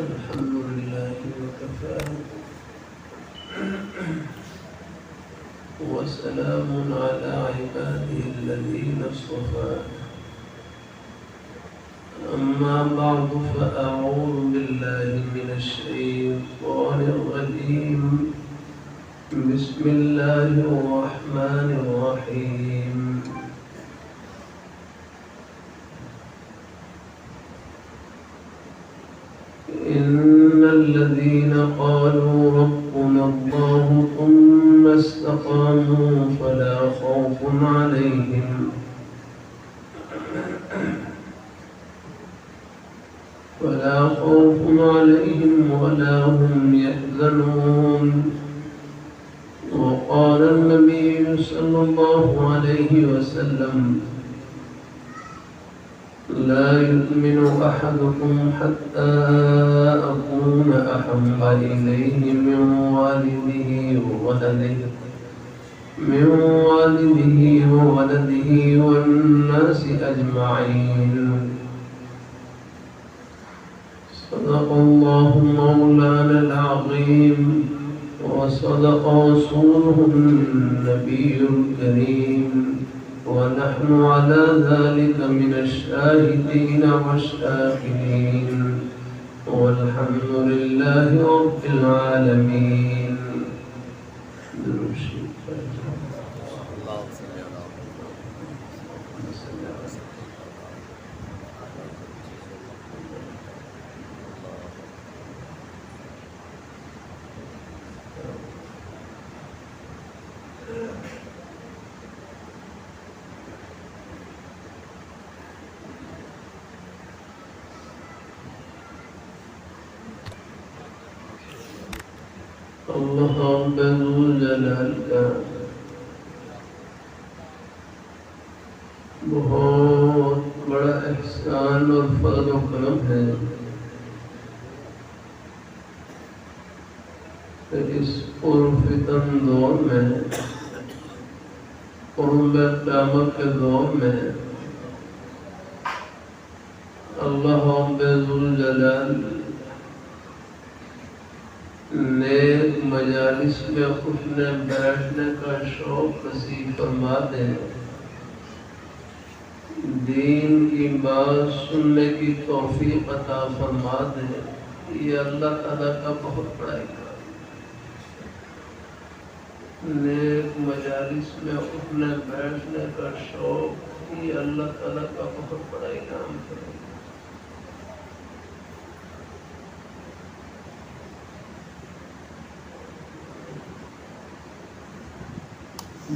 الحمد لله وكفى وسلام على عباده الذين اصطفى أما بعد فأعوذ بالله من الشيطان الرجيم بسم الله الرحمن الرحيم إن الذين قالوا ربنا الله ثم استقاموا فلا خوف عليهم ولا هم يحزنون. وقال النبي صلى الله عليه وسلم لا يؤمن أحدكم حتى أكون أحب إليه من والده وولده والناس أجمعين. صدق الله مولانا العظيم وصدق رسوله النبي الكريم ونحن على ذلك من الشاهدين والشاكرين والحمد لله رب العالمين. اللہ رب ذوالجلال کا بہت بڑا احسان اور فضل و کرم ہے کہ اس پرفتن دور میں، قرب قیامت کے دور میں اللہ رب ذوالجلال نیک مجالس میں اٹھنے بیٹھنے کا شوق نصیب فرما دے، دین کی بات سننے کی توفیق عطا فرما دے، یہ اللہ تعالیٰ کا بہت بڑا اکرام ہے۔ نیک مجالس میں اٹھنے بیٹھنے کا شوق یہ اللہ تعالیٰ کا بہت بڑا انعام ہے۔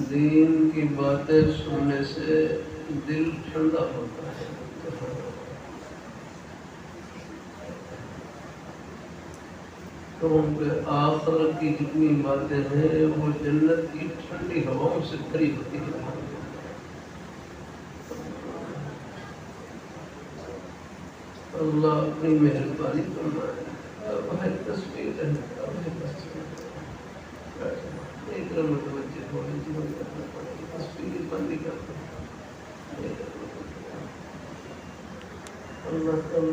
دین کی باتیں سننے سے دل ٹھنڈا ہوتا ہے۔ کیونکہ آخرت کی جتنی باتیں ہیں وہ جنت کی ٹھنڈی ہواؤں سے بھری ہوتی ہیں۔ اللہ اپنی مہربانی فرمائے۔ اب ہے تصویر ہے، اب ہے تصویر ایک متوجہ ہونے کی تصویر بندی کرتا ہے۔ اللہ